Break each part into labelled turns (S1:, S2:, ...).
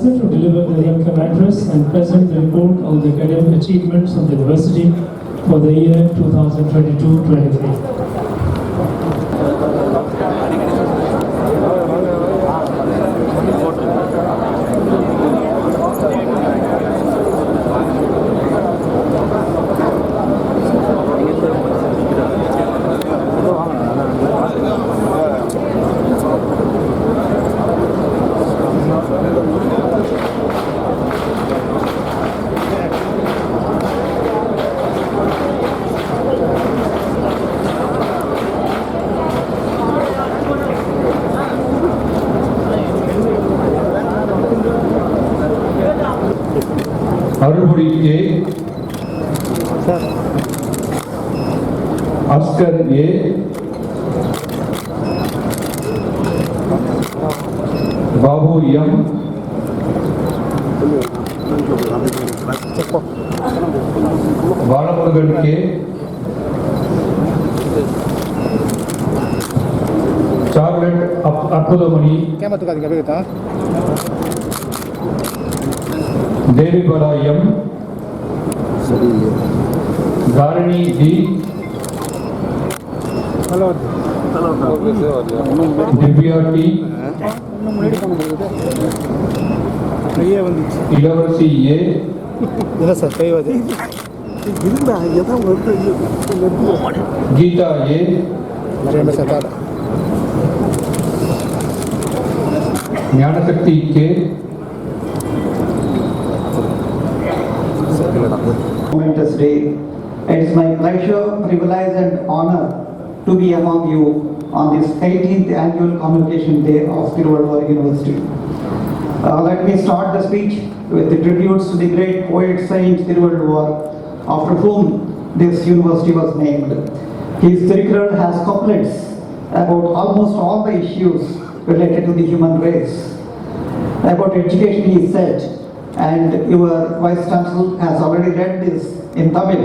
S1: asked me to deliver the welcome address and present the report on the academic achievements of the university for the year 2022-23.
S2: Arulmozhi A, Askar A, Babu M, Balamurugan K, Charlotte Arputhamani, Devibala M, Dharani D, Divya D, Ilavarasi A, Geetha A, Gnanasakthi K,
S3: momentous day. It is my pleasure, privilege and honor to be among you on this 18th annual Convocation Day of Thiruvalluvar University. Let me start the speech with the tributes to the great poet Saint Thiruvalluvar, after whom this university was named. His Thirukkural has couplets about almost all the issues related to the human race. About education he said, and your Vice Chancellor has already read this in Tamil.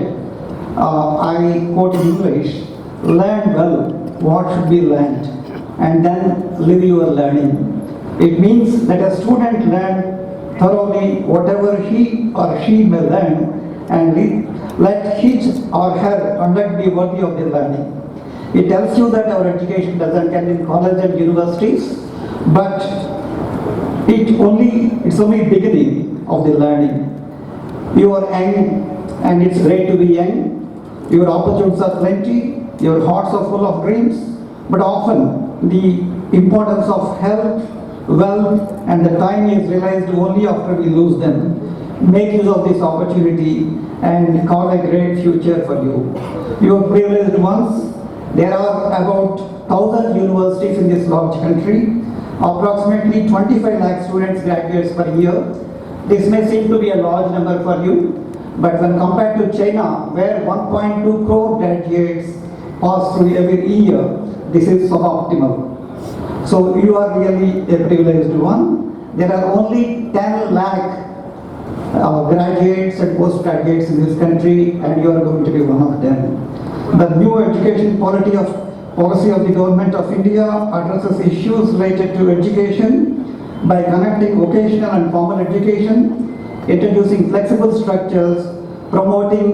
S3: I quote in English: learn well what should be learned and then live your learning. It means that a student learn thoroughly whatever he or she may learn and let his or her conduct be worthy of the learning. It tells you that our education doesn't end in college and universities, but it's only beginning of the learning. You are young and it's great to be young. Your opportunities are plenty, your hearts are full of dreams, but often the importance of health, wealth and the time is realized only after we lose them. Make use of this opportunity and call a great future for you. You are privileged ones. There are about 1,000 universities in this large country. Approximately 25 lakh students graduates per year. This may seem to be a large number for you, but when compared to China, where 1.2 crore graduates pass through every year, this is suboptimal. So you are really a privileged one. There are only 10 lakh graduates and postgraduates in this country, and you are going to be one of them. The new education policy of the Government of India addresses issues related to education by connecting vocational and formal education, introducing flexible structures, promoting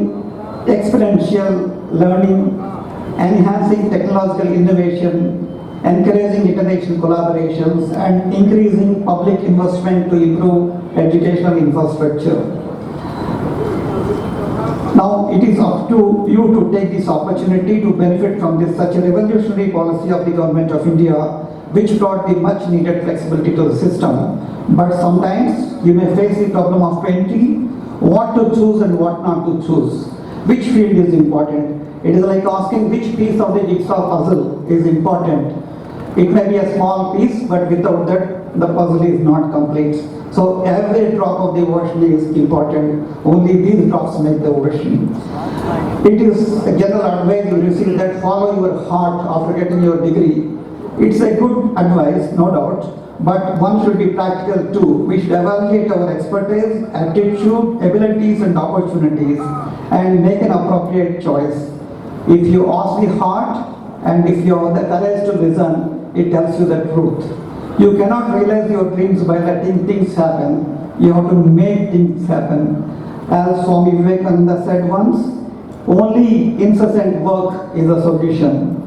S3: exponential learning, enhancing technological innovation, encouraging international collaborations, and increasing public investment to improve educational infrastructure. Now it is up to you to take this opportunity to benefit from this such a revolutionary policy of the Government of India, which brought the much needed flexibility to the system. But sometimes you may face the problem of plenty, what to choose and what not to choose. Which field is important? It is like asking which piece of the jigsaw puzzle is important. It may be a small piece, but without that, the puzzle is not complete. So every drop of the ocean is important. Only these drops make the ocean. It is a general advice you receive that follow your heart after getting your degree. It's a good advice, no doubt, but one should be practical too. We should evaluate our expertise, aptitude, abilities and opportunities and make an appropriate choice. If you ask the heart and if you have the courage to listen, it tells you the truth. You cannot realize your dreams by letting things happen. You have to make things happen. As Swami Vivekananda said once, only incessant work is a solution.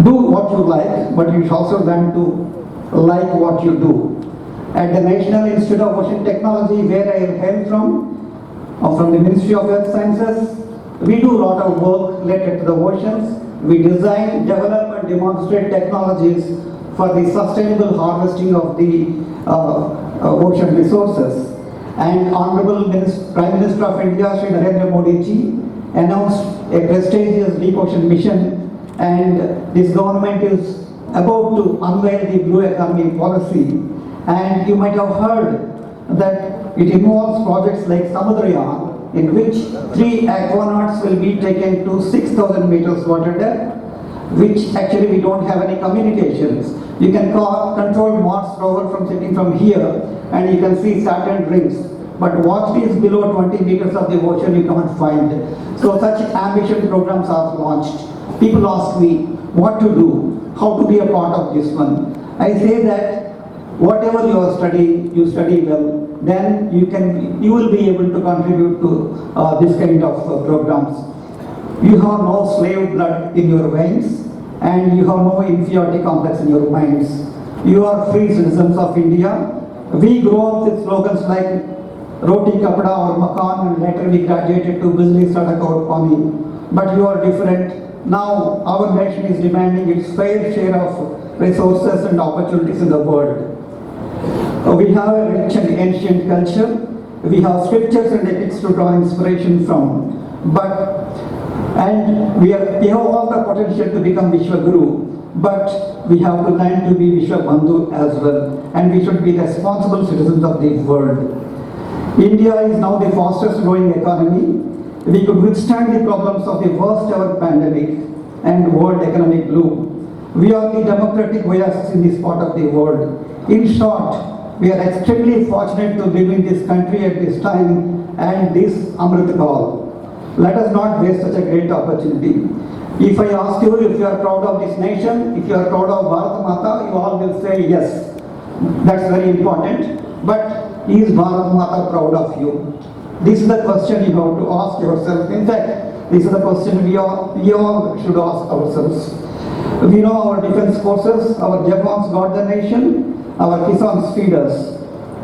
S3: Do what you like, but you should also learn to like what you do. At the National Institute of Ocean Technology, where I hail from the Ministry of Earth Sciences, we do a lot of work related to the oceans. We design, develop and demonstrate technologies for the sustainable harvesting of the ocean resources. And Honorable Prime Minister of India, Shri Narendra Modi ji, announced a prestigious deep ocean mission, and this government is about to unveil the blue economy policy. And you might have heard that it involves projects like Samudrayan, in which 3 aquanauts will be taken to 6,000 meters water depth, which actually we don't have any communications. You can control Mars rover from sitting from here, and you can see Saturn rings. But what is below 20 meters of the ocean, you cannot find. So such ambitious programs are launched. People ask me what to do, how to be a part of this one. I say that whatever you are studying, you study well, then you will be able to contribute to this kind of programs. You have no slave blood in your veins, and you have no inferiority complex in your minds. You are free citizens of India. We grow up with slogans like Roti Kapda or Makan, and later we graduated to Bijli Sadak or Pani. But you are different. Now our nation is demanding its fair share of resources and opportunities in the world. We have a rich and ancient culture. We have scriptures and epics to draw inspiration from. And we have all the potential to become Vishwaguru, but we have to learn to be Vishwabandhu as well. And we should be responsible citizens of the world. India is now the fastest growing economy. We could withstand the problems of the worst ever pandemic and world economic boom. We are the democratic oasis in this part of the world. In short, we are extremely fortunate to live in this country at this time and this Amrit Kaal. Let us not waste such a great opportunity. If I ask you if you are proud of this nation, if you are proud of Bharat Mata, you all will say yes. That's very important. But is Bharat Mata proud of you? This is the question you have to ask yourself. In fact, this is the question we all should ask ourselves. We know our defense forces, our Jawans guard the nation, our Kisans feed us.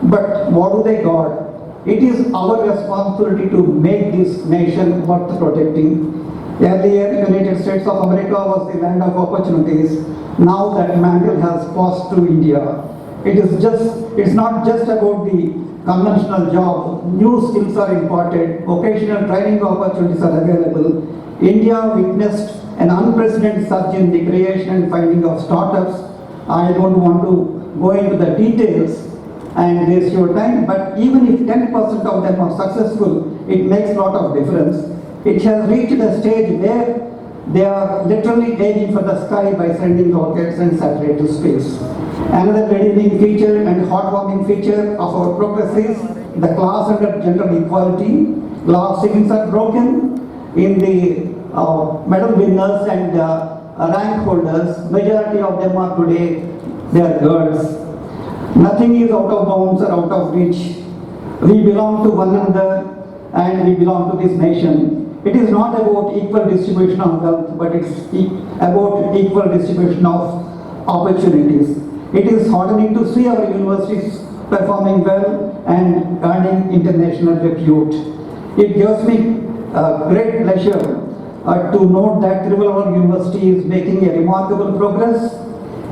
S3: But what do they guard? It is our responsibility to make this nation worth protecting. Earlier, United States of America was the land of opportunities. Now that mantle has passed to India. It's not just about the conventional job. New skills are imparted, vocational training opportunities are available. India witnessed an unprecedented surge in the creation and finding of startups. I don't want to go into the details and waste your time, but even if 10% of them are successful, it makes a lot of difference. It has reached a stage where they are literally aiming for the sky by sending rockets and satellites to space. Another redeeming feature and heartwarming feature of our progress is the class under gender equality. Glass ceilings are broken. In the medal winners and rank holders, majority of them are today, they are girls. Nothing is out of bounds or out of reach. We belong to one another and we belong to this nation. It is not about equal distribution of wealth, but it's about equal distribution of opportunities. It is heartening to see our universities performing well and earning international repute. It gives me great pleasure to note that Thiruvalluvar University is making a remarkable progress.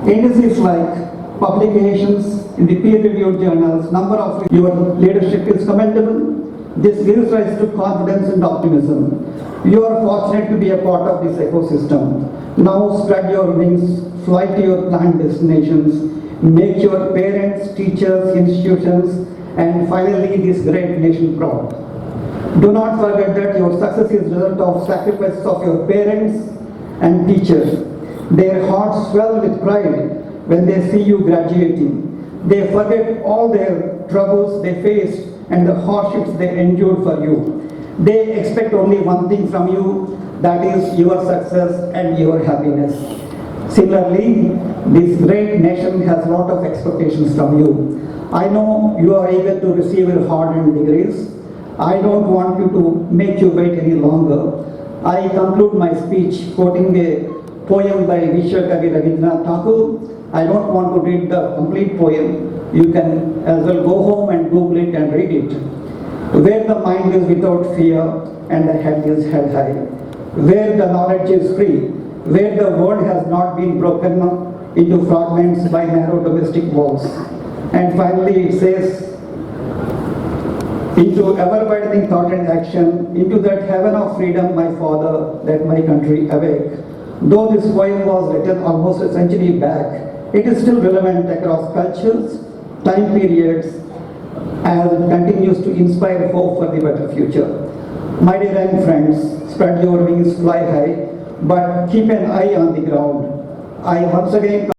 S3: Indices like publications in the peer-reviewed journals, number of your leadership is commendable. This gives rise to confidence and optimism. You are fortunate to be a part of this ecosystem. Now spread your wings, fly to your planned destinations, make your parents, teachers, institutions, and finally this great nation proud. Do not forget that your success is the result of sacrifices of your parents and teachers. Their hearts swell with pride when they see you graduating. They forget all their troubles they faced and the hardships they endured for you. They expect only one thing from you, that is your success and your happiness. Similarly, this great nation has a lot of expectations from you. I know you are eager to receive your hard-earned degrees. I don't want you to make you wait any longer. I conclude my speech quoting a poem by Vishwakavi Rabindranath Tagore. I don't want to read the complete poem. You can as well go home and Google it and read it. Where the mind is without fear and the head is held high. Where the knowledge is free. Where the world has not been broken into fragments by narrow domestic walls. And finally it says, into ever-widening thought and action, into that heaven of freedom, my father, let my country awake. Though this poem was written almost a century back, it is still relevant across cultures, time periods, as it continues to inspire hope for the better future. My dear young friends, spread your wings, fly high, but keep an eye on the ground. I once again